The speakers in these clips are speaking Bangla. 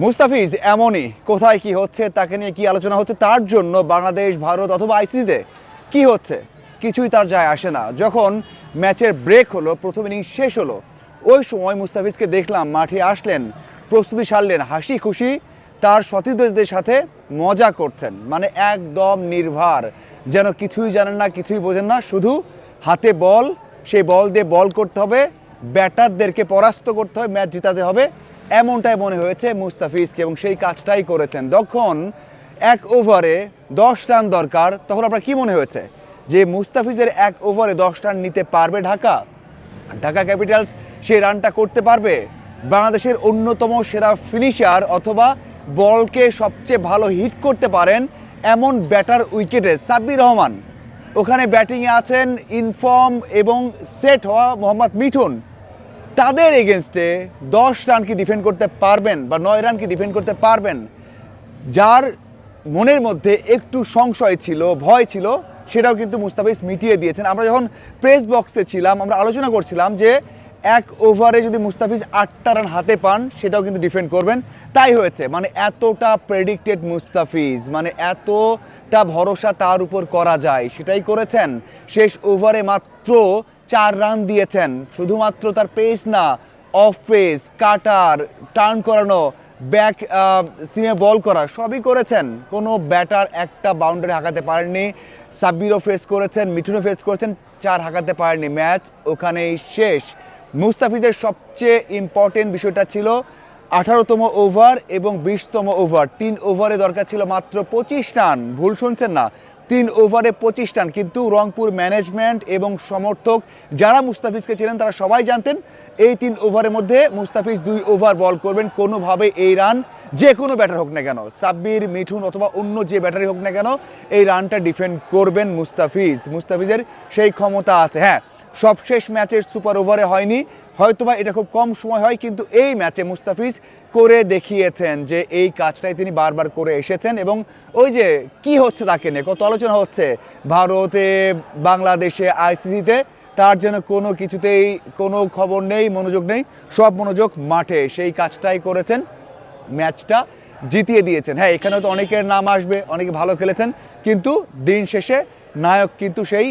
মুস্তাফিজ এমনই, কোথায় কি হচ্ছে তাকে নিয়ে কি আলোচনা হচ্ছে তার জন্য বাংলাদেশ ভারত অথবা আইসিসিতে কি হচ্ছে কিছুই তার যায় আসে না। যখন ম্যাচের ব্রেক হলো, প্রথম ইনিংস শেষ হলো, ওই সময় মুস্তাফিজকে দেখলাম মাঠে আসলেন, প্রস্তুতি সারলেন, হাসি খুশি তার সতীর্থদের সাথে মজা করছেন, মানে একদম নির্ভার, যেন কিছুই জানেন না, কিছুই বোঝেন না, শুধু হাতে বল, সেই বল দিয়ে বল করতে হবে, ব্যাটারদেরকে পরাস্ত করতে হবে, ম্যাচ জেতাতে হবে, এমনটাই মনে হয়েছে মুস্তাফিজকে এবং সেই কাজটাই করেছেন। যখন এক ওভারে 10 রান দরকার, তখন আপনার কি মনে হয়েছে যে মুস্তাফিজের এক ওভারে 10 রান নিতে পারবে ঢাকা? ঢাকা ক্যাপিটালস সেই রানটা করতে পারবে? বাংলাদেশের অন্যতম সেরা ফিনিশার অথবা বলকে সবচেয়ে ভালো হিট করতে পারেন এমন ব্যাটার উইকেটে সাব্বির রহমান, ওখানে ব্যাটিংয়ে আছেন ইনফর্ম এবং সেট হওয়া মোহাম্মদ মিঠুন, তাদের এগেনস্টে 10 রান কি ডিফেন্ড করতে পারবেন বা 9 রান কি ডিফেন্ড করতে পারবেন? যার মনের মধ্যে একটু সংশয় ছিল, ভয় ছিল, সেটাও কিন্তু মুস্তাফিজ মিটিয়ে দিয়েছেন। আমরা যখন প্রেস বক্সে ছিলাম আমরা আলোচনা করছিলাম যে এক ওভারে যদি মুস্তাফিজ 8টা রান হাতে পান সেটাও কিন্তু ডিফেন্ড করবেন, তাই হয়েছে। মানে এতটা প্রেডিক্টেড মুস্তাফিজ, মানে এতটা ভরসা তার উপর করা যায় সেটাই করেছেন। শেষ ওভারে মাত্র 4 রান দিয়েছেন, শুধুমাত্র তার পেস না, অফ পেস, কাটার, টার্ন করানো, ব্যাক সিমে বল করা, সবই করেছেন। কোনো ব্যাটার একটা বাউন্ডারি হাঁকাতে পারেননি। সাব্বিরও ফেস করেছেন, মিঠুনও ফেস করেছেন, 4 হাঁকাতে পারেননি, ম্যাচ ওখানেই শেষ। মুস্তাফিজের সবচেয়ে ইম্পর্টেন্ট বিষয়টা ছিল 18তম ওভার এবং 20তম ওভার, 3 ওভারে দরকার ছিল মাত্র 25 রান। ভুল শুনছেন না, 3 ওভারে 25 রান। কিন্তু রংপুর ম্যানেজমেন্ট এবং সমর্থক যারা মুস্তাফিজকে ছিলেন তারা সবাই জানতেন এই 3 ওভারের মধ্যে মুস্তাফিজ 2 ওভার বল করবেন, কোনোভাবে এই রান যে কোনো ব্যাটার হোক না কেন, সাব্বির, মিঠুন অথবা অন্য যে ব্যাটারি হোক না কেন, এই রানটা ডিফেন্ড করবেন মুস্তাফিজ। মুস্তাফিজের সেই ক্ষমতা আছে। হ্যাঁ, সবশেষ ম্যাচের সুপার ওভারে হয়নি, হয়তোবা এটা খুব কম সময় হয়, কিন্তু এই ম্যাচে মুস্তাফিজ করে দেখিয়েছেন যে এই কাজটাই তিনি বারবার করে এসেছেন। এবং ওই যে কি হচ্ছে তাকে নিয়ে কত আলোচনা হচ্ছে ভারতে, বাংলাদেশে, আইসিসিতে, তার জন্য কোনো কিছুতেই কোনো খবর নেই, মনোযোগ নেই, সব মনোযোগ মাঠে। সেই কাজটাই করেছেন, ম্যাচটা জিতিয়ে দিয়েছেন। হ্যাঁ, এখানেও তো অনেকের নাম আসবে, অনেকে ভালো খেলেছেন, কিন্তু দিন শেষে নায়ক কিন্তু সেই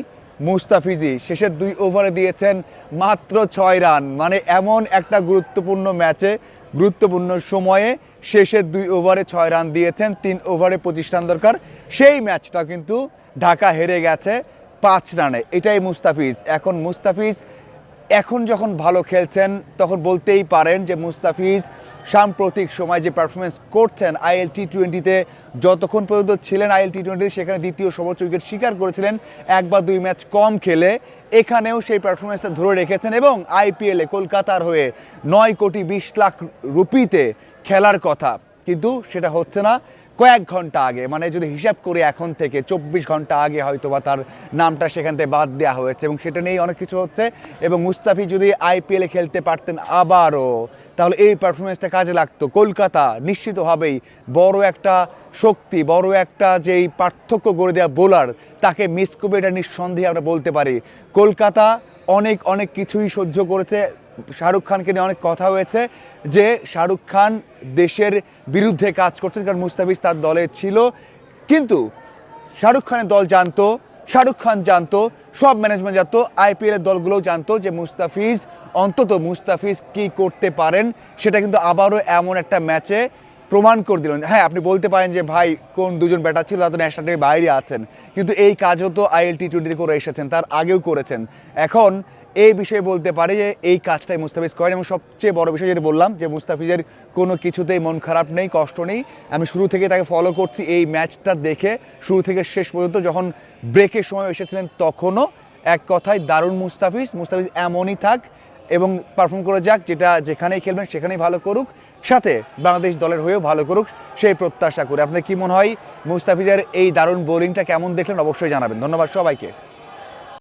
মুস্তাফিজই। শেষের 2 ওভারে দিয়েছেন মাত্র 6 রান, মানে এমন একটা গুরুত্বপূর্ণ ম্যাচে, গুরুত্বপূর্ণ সময়ে শেষের 2 ওভারে 6 রান দিয়েছেন, 3 ওভারে 25 রান দরকার। সেই ম্যাচটা কিন্তু ঢাকা হেরে গেছে 5 রানে। এটাই মুস্তাফিজ। এখন মুস্তাফিজ এখন যখন ভালো খেলছেন তখন বলতেই পারেন যে মুস্তাফিজ সাম্প্রতিক সময় যে পারফরমেন্স করছেন আইএল টি-20তে, যতক্ষণ পর্যন্ত ছিলেন আইএল টি-20 সেখানে দ্বিতীয় সর্বোচ্চ উইকেট শিকার করেছিলেন 1 বা 2 ম্যাচ কম খেলে, এখানেও সেই পারফরমেন্সটা ধরে রেখেছেন এবং আইপিএলে কলকাতার হয়ে 9 কোটি 20 লাখ রুপিতে খেলার কথা, কিন্তু সেটা হচ্ছে না। কয়েক ঘন্টা আগে, মানে যদি হিসাব করি এখন থেকে 24 ঘন্টা আগে হয়তোবা তার নামটা সেখান থেকে বাদ দেওয়া হয়েছে এবং সেটা নিয়েই অনেক কিছু হচ্ছে। এবং মুস্তাফিজ যদি আইপিএলে খেলতে পারতেন আবারও, তাহলে এই পারফরমেন্সটা কাজে লাগতো। কলকাতা নিশ্চিতভাবেই বড় একটা শক্তি, বড় একটা যেই পার্থক্য গড়ে দেওয়া বোলার, তাকে মিস করবে, এটা নিঃসন্দেহে আমরা বলতে পারি। কলকাতা অনেক অনেক কিছুই সহ্য করেছে। শাহরুখ খানকে নিয়ে অনেক কথা হয়েছে যে শাহরুখ খান দেশের বিরুদ্ধে কাজ করছেন, কারণ মুস্তাফিজ তার দলে ছিল। কিন্তু শাহরুখ খানের দল জানতো, শাহরুখ খান জানতো, সব ম্যানেজমেন্ট জানতো, আইপিএলের দলগুলোও জানতো যে মুস্তাফিজ, অন্তত মুস্তাফিজ কি করতে পারেন সেটা কিন্তু আবারও এমন একটা ম্যাচে প্রমাণ করে দিলেন। হ্যাঁ, আপনি বলতে পারেন যে ভাই কোন দুজন ব্যাটার ছিল তারা তো ন্যাশনাল টিমের বাইরে আছেন, কিন্তু এই কাজও তো আইএল টি-20 করে এসেছেন, তার আগেও করেছেন। এখন এই বিষয়ে বলতে পারি যে এই কাজটাই মুস্তাফিজ করেন। এবং সবচেয়ে বড় বিষয় যেটা বললাম যে মুস্তাফিজের কোনো কিছুতেই মন খারাপ নেই, কষ্ট নেই। আমি শুরু থেকে তাকে ফলো করছি, এই ম্যাচটা দেখে শুরু থেকে শেষ পর্যন্ত, যখন ব্রেকের সময় এসেছিলেন তখনও এক কথায় দারুণ মুস্তাফিজ। মুস্তাফিজ এমনই থাক এবং পারফর্ম করে যাক, যেটা যেখানেই খেলবেন সেখানেই ভালো করুক, সাথে বাংলাদেশ দলের হয়েও ভালো করুক, সেই প্রত্যাশা করে। আপনাদের কি মনে হয় মুস্তাফিজের এই দারুণ বোলিংটা কেমন দেখলেন অবশ্যই জানাবেন। ধন্যবাদ সবাইকে।